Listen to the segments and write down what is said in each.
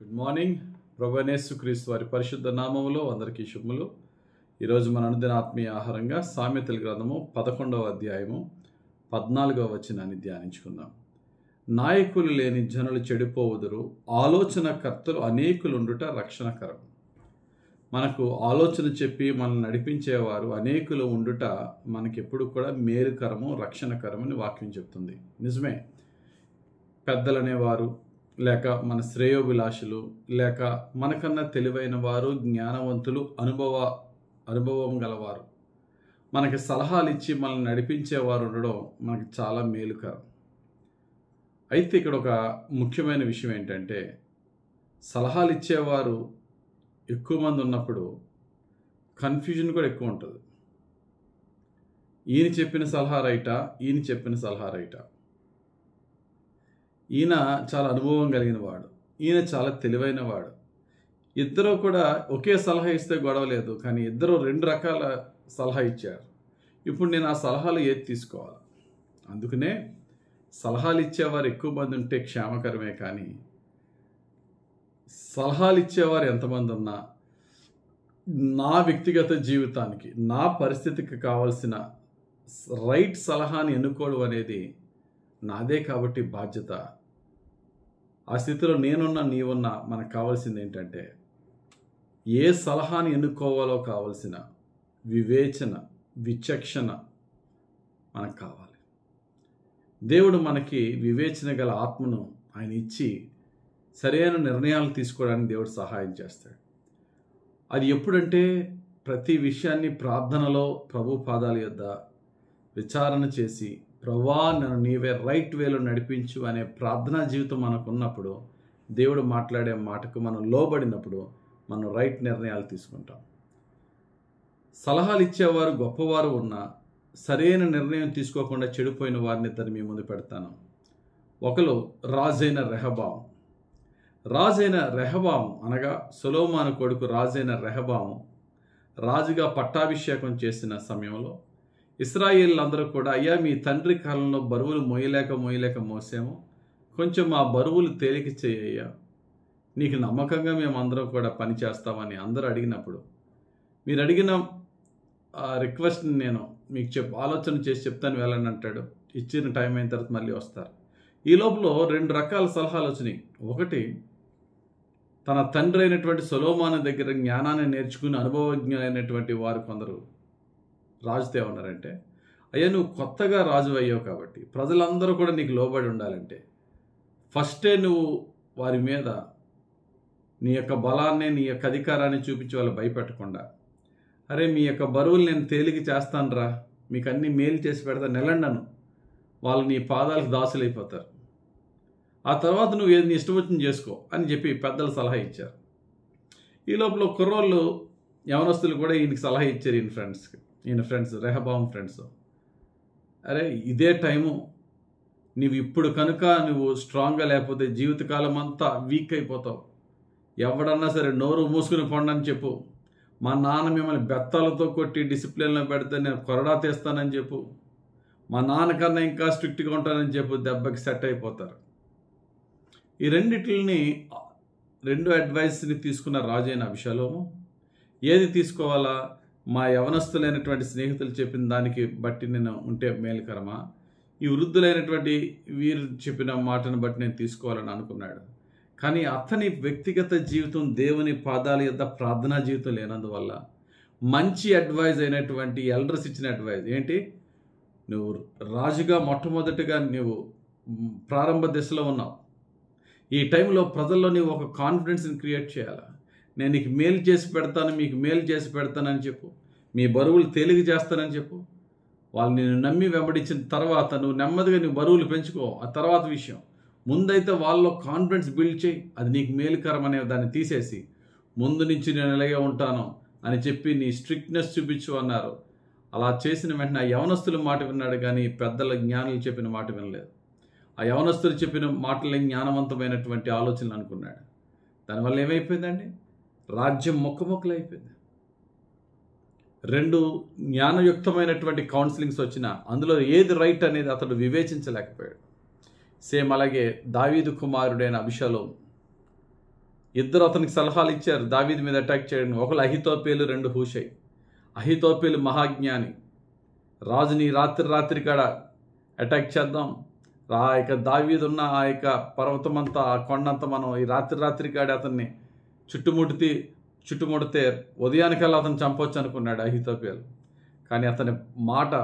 Good morning. ప్రభువైన యేసుక్రీస్తు వారి పరిశుద్ధ నామములో అందరికీ శుభములు. ఈరోజు మన అనుదిన ఆత్మీయ ఆహారంగా సామెతల గ్రంథము 11వ అధ్యాయము 14వ వచనాన్ని ధ్యానించుకుందాం. నాయకులు లేని జనులు చెడిపోవుదురు, ఆలోచనకర్తలు అనేకులుండుట రక్షణకరం. మనకు ఆలోచన చెప్పి మనల్ని నడిపించేవారు అనేకులు ఉండుట మనకెప్పుడు కూడా మేలుకరము, రక్షణకరమని వాక్యం చెప్తుంది. నిజమే. పెద్దలనేవారు, లేక మన శ్రేయోభిలాషులు, లేక మనకన్నా తెలివైన వారు, జ్ఞానవంతులు, అనుభవం గలవారు మనకి సలహాలు ఇచ్చి మనల్ని నడిపించేవారు ఉండడం మనకి చాలా మేలుకరం. అయితే ఇక్కడ ఒక ముఖ్యమైన విషయం ఏంటంటే, సలహాలు ఇచ్చేవారు ఎక్కువ మంది ఉన్నప్పుడు కన్ఫ్యూజన్ కూడా ఎక్కువ ఉంటుంది. ఈయన చెప్పిన సలహా రైటా, ఈయన చెప్పిన సలహా రైటా? ఈయన చాలా అనుభవం కలిగిన వాడు, ఈయన చాలా తెలివైన వాడు. ఇద్దరు కూడా ఒకే సలహా ఇస్తే గొడవ లేదు, కానీ ఇద్దరు రెండు రకాల సలహా ఇచ్చారు. ఇప్పుడు నేను ఆ సలహాలు ఏది తీసుకోవాలి? అందుకనే సలహాలు ఇచ్చేవారు ఎక్కువ మంది ఉంటే క్షేమకరమే, కానీ సలహాలు ఇచ్చేవారు ఎంతమంది ఉన్నా నా వ్యక్తిగత జీవితానికి, నా పరిస్థితికి కావాల్సిన రైట్ సలహాని ఎన్నుకోవడం అనేది నాదే. కాబట్టి బాధ్యత. ఆ స్థితిలో నేనున్నా, నీవున్నా, మనకు కావాల్సింది ఏంటంటే ఏ సలహాని ఎన్నుకోవాలో కావాల్సిన వివేచన, విచక్షణ మనకు కావాలి. దేవుడు మనకి వివేచన గల ఆత్మను ఆయన ఇచ్చి సరైన నిర్ణయాలు తీసుకోవడానికి దేవుడు సహాయం చేస్తాడు. అది ఎప్పుడంటే ప్రతి విషయాన్ని ప్రార్థనలో ప్రభు పాదాల యొద్ద విచారణ చేసి, ప్రభువా నన్ను నీవే రైట్ వేలో నడిపించు అనే ప్రార్థనా జీవితం మనకు ఉన్నప్పుడు, దేవుడు మాట్లాడే మాటకు మనం లోబడినప్పుడు మనం రైట్ నిర్ణయాలు తీసుకుంటాం. సలహాలు ఇచ్చేవారు గొప్పవారు ఉన్నా సరైన నిర్ణయం తీసుకోకుండా చెడిపోయిన వారిని ఇద్దరు మీ ముందు పెడతాను. ఒకరు రాజైన రెహబాము. రాజైన రెహబాము అనగా సొలొమోను కొడుకు రాజైన రెహబాము రాజుగా పట్టాభిషేకం చేసిన సమయంలో ఇశ్రాయేలీలందరూ కూడా, అయ్యా మీ తండ్రి కాలంలో బరువులు మోయలేక మోసాము, కొంచెం మా బరువులు తేలిక చేయ్యా, నీకు నమ్మకంగా మేము అందరం కూడా పని చేస్తామని అందరూ అడిగినప్పుడు, మీరు అడిగిన రిక్వెస్ట్ని నేను మీకు ఆలోచన చేసి చెప్తాను వెళ్ళండి అంటాడు. ఇచ్చిన టైం అయిన తర్వాత మళ్ళీ వస్తారు. ఈ లోపల రెండు రకాల సలహాలు వచ్చినాయి. ఒకటి, తన తండ్రి అయినటువంటి సొలొమోను దగ్గర జ్ఞానాన్ని నేర్చుకుని అనుభవజ్ఞులైనటువంటి వారు కొందరు రాజుతో ఏమన్నారంటే, అయ్యా నువ్వు కొత్తగా రాజు అయ్యావు కాబట్టి ప్రజలందరూ కూడా నీకు లోబడి ఉండాలంటే ఫస్టే నువ్వు వారి మీద నీ యొక్క బలాన్ని, నీ యొక్క అధికారాన్ని చూపించి వాళ్ళు భయపెట్టకుండా, అరే మీ యొక్క బరువులు నేను తేలిక చేస్తాను రా, మీకు అన్ని మేలు చేసి పెడతాను నెలండను, వాళ్ళు నీ పాదాలకు దాసులైపోతారు, ఆ తర్వాత నువ్వు ఏది నీ ఇష్టం వచ్చింది చేసుకో అని చెప్పి పెద్దలు సలహా ఇచ్చారు. ఈ లోపల కుర్రోళ్ళు, యవనస్తులు కూడా ఈయనకి సలహా ఇచ్చారు. ఈయన ఫ్రెండ్స్ రెహబాము ఫ్రెండ్స్, అరే ఇదే టైము, నువ్వు ఇప్పుడు కనుక నువ్వు స్ట్రాంగ్గా లేకపోతే జీవితకాలం అంతా వీక్ అయిపోతావు. ఎవడన్నా సరే నోరు మూసుకుని పండని చెప్పు, మా నాన్న మిమ్మల్ని బెత్తాలతో కొట్టి డిసిప్లిన్లో పెడితే నేను కొరడా తీస్తానని చెప్పు, మా నాన్నకన్నా ఇంకా స్ట్రిక్ట్గా ఉంటానని చెప్పు, దెబ్బకి సెట్ అయిపోతారు. ఈ రెండు అడ్వైస్ని తీసుకున్న రాజైన అభిషాలోము ఏది తీసుకోవాలా? మా యవనస్తులైనటువంటి స్నేహితులు చెప్పిన దానికి బట్టి నేను ఉంటే మేలుకరమా, ఈ వృద్ధులైనటువంటి వీరు చెప్పిన మాటను బట్టి నేను తీసుకోవాలని అనుకున్నాడు. కానీ అతని వ్యక్తిగత జీవితం, దేవుని పాదాల యొద్ద ప్రార్థనా జీవితం లేనందువల్ల మంచి అడ్వైజ్ అయినటువంటి ఎల్డర్స్ ఇచ్చిన అడ్వైజ్ ఏంటి, నువ్వు రాజుగా మొట్టమొదటిగా నువ్వు ప్రారంభ దశలో ఉన్నావు, ఈ టైంలో ప్రజల్లో నీవు ఒక కాన్ఫిడెన్స్ని క్రియేట్ చేయాలి. నేను నీకు మేలు చేసి పెడతాను, మీకు మేలు చేసి పెడతానని చెప్పు, మీ బరువులు తేలిక చేస్తానని చెప్పు. వాళ్ళు నేను నమ్మి వెంబడించిన తర్వాత నువ్వు నెమ్మదిగా నీ బరువులు పెంచుకో, ఆ తర్వాత విషయం. ముందైతే వాళ్ళలో కాన్ఫిడెన్స్ బిల్డ్ చేయి, అది నీకు మేలుకరం అనే దాన్ని తీసేసి ముందు నుంచి నేను ఇలాగే ఉంటాను అని చెప్పి నీ స్ట్రిక్ట్నెస్ చూపించు అన్నారు. అలా చేసిన వెంటనే ఆ యవనస్తుల మాట విన్నాడు, కానీ పెద్దల జ్ఞానులు చెప్పిన మాట వినలేదు. ఆ యవనస్తులు చెప్పిన మాటలే జ్ఞానవంతమైనటువంటి ఆలోచనలు అనుకున్నాడు. దానివల్ల ఏమైపోయిందండి? రాజ్యం మొక్కమొక్కలు అయిపోయింది. రెండు జ్ఞానయుక్తమైనటువంటి కౌన్సిలింగ్స్ వచ్చినా అందులో ఏది రైట్ అనేది అతడు వివేచించలేకపోయాడు. సేమ్ అలాగే దావీదు కుమారుడైన అభిషాలోము ఇద్దరు అతనికి సలహాలు ఇచ్చారు దావీదు మీద అటాక్ చేయడం. ఒకరు అహీతోపేలు, రెండు హూషై. అహీతోపేలు మహాజ్ఞాని. రాజుని రాత్రి కాడ అటాక్ చేద్దాం, ఆ యొక్క దావీదున్న ఆ యొక్క పర్వతమంతా, ఆ కొండంతా మనం ఈ రాత్రి కాడ అతన్ని చుట్టుముడితే ఉదయానికల్లా అతను చంపొచ్చు అనుకున్నాడు అహీతోపేలు. కానీ అతని మాట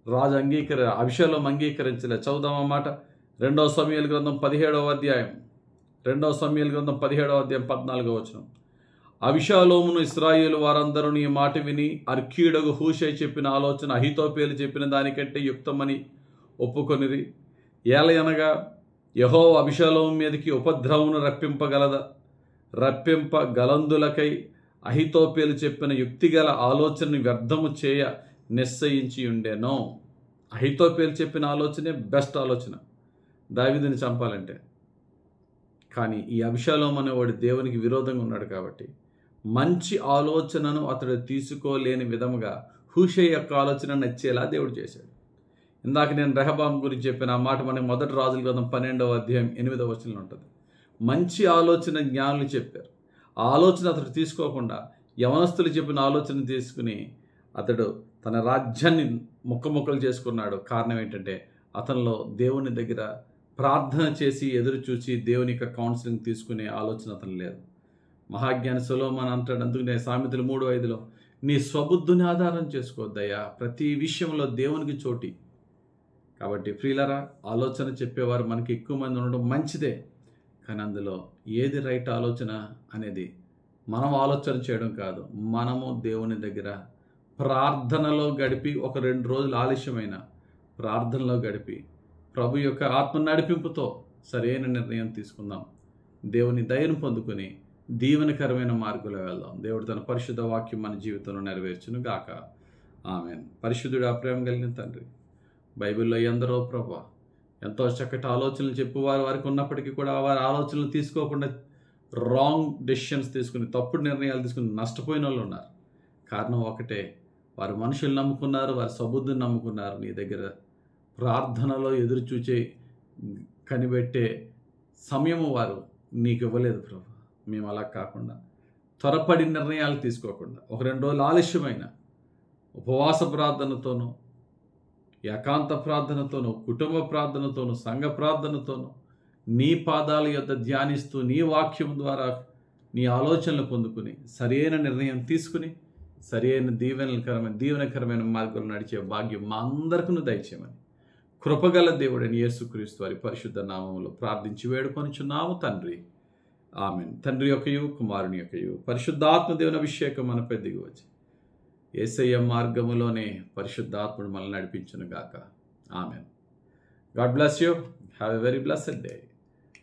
రాజు అభిషేకం అంగీకరించలే. చదువుదాం ఆ మాట. 2 సమూయేలు గ్రంథం 17వ అధ్యాయం 14వ వచనం. అభిషాలోమును ఇశ్రాయేలు వారందరూ ఈ మాట విని అర్కీయుడగు హూషై చెప్పిన ఆలోచన అహీతోపేలు చెప్పిన దానికంటే యుక్తమని ఒప్పుకొనిరి. ఏలయనగా యెహోవా అభిషాలోము మీదకి ఉపద్రవమును రప్పింపగలందులకై అహీతోపేలు చెప్పిన యుక్తిగల ఆలోచనని వ్యర్థము చేయ నిశ్చయించి ఉండెను. అహీతోపేలు చెప్పిన ఆలోచనే బెస్ట్ ఆలోచన దావీదుని చంపాలంటే. కానీ ఈ అభిషాలోము అనేవాడు దేవునికి విరోధంగా ఉన్నాడు కాబట్టి మంచి ఆలోచనను అతడు తీసుకోలేని విధముగా హూషై యొక్క ఆలోచన నచ్చేలా దేవుడు చేశాడు. ఇందాక నేను రెహబాం గురించి చెప్పిన ఆ మాట మనకి 1 రాజుల గ్రంథం 12వ అధ్యాయం 8వ వచనంలో ఉంటుంది. మంచి ఆలోచన జ్ఞానులు చెప్పారు. ఆ ఆలోచన అతడు తీసుకోకుండా యవనస్తులు చెప్పిన ఆలోచన తీసుకుని అతడు తన రాజ్యాన్ని ముక్కలు చేసుకున్నాడు. కారణం ఏంటంటే అతనిలో దేవుని దగ్గర ప్రార్థన చేసి ఎదురు చూసి దేవుని యొక్క కౌన్సిలింగ్ తీసుకునే ఆలోచన అతను లేదు. మహాజ్ఞాని సొలొమోను అంటాడు, అందుకనే సామెతలు 3:5లో నీ స్వబుద్ధిని ఆధారం చేసుకోవద్దయ్యా, ప్రతి విషయంలో దేవునికి చోటి. కాబట్టి ప్రియులారా, ఆలోచన చెప్పేవారు మనకి ఎక్కువ మంది ఉండడం మంచిదే. కానీ అందులో ఏది రైట్ ఆలోచన అనేది మనం ఆలోచన చేయడం కాదు. మనము దేవుని దగ్గర ప్రార్థనలో గడిపి 1-2 రోజులు ఆలస్యమైన ప్రార్థనలో గడిపి ప్రభు యొక్క ఆత్మ నడిపింపుతో సరైన నిర్ణయం తీసుకుందాం. దేవుని దయను పొందుకొని దీవెనకరమైన మార్గంలో వెళ్దాం. దేవుడు తన పరిశుద్ధ వాక్యం మన జీవితంలో నెరవేర్చును గాక. ఆమేన్. పరిశుద్ధుడు, ప్రేమ కలిగిన తండ్రి, బైబిల్లో ఎందరో ప్రభా ఎంతో చక్కటి ఆలోచనలు చెప్పువారు వారికి ఉన్నప్పటికీ కూడా వారి ఆలోచనలు తీసుకోకుండా రాంగ్ డెసిషన్స్ తీసుకుని, తప్పుడు నిర్ణయాలు తీసుకుని నష్టపోయిన వాళ్ళు ఉన్నారు. కారణం ఒకటే, వారు మనుషులు నమ్ముకున్నారు, వారి సబుద్ధిని నమ్ముకున్నారు. నీ దగ్గర ప్రార్థనలో ఎదురు చూచే కనిపెట్టే సమయము వారు నీకు ఇవ్వలేదు ప్రభు. మేము అలా కాకుండా త్వరపడి నిర్ణయాలు తీసుకోకుండా 1-2 రోజులు ఆలస్యమైన ఉపవాస ప్రార్థనతోనూ, ఏకాంత ప్రార్థనతోనూ, కుటుంబ ప్రార్థనతోనూ, సంఘ ప్రార్థనతోనూ నీ పాదాల యొద్ద ధ్యానిస్తూ నీ వాక్యం ద్వారా నీ ఆలోచనలు పొందుకుని సరైన నిర్ణయం తీసుకుని సరైన దీవెనకరమైన మార్గంలో నడిచే భాగ్యం మా అందరికీ దయచేయమని కృపగల దేవుడని యేసుక్రీస్తు వారి పరిశుద్ధ నామములో ప్రార్థించి వేడుకొనుచున్నాము తండ్రి. ఆమేన్. తండ్రి యొక్కయు, కుమారుని యొక్కయు, పరిశుద్ధాత్మ దేవుని అభిషేకం మనపై దిగి వచ్చి యేసయ్య మార్గములోనే పరిశుద్ధాత్ముడు మనల్ని నడిపించును గాక. ఆమేన్. God bless you. Have a very blessed day.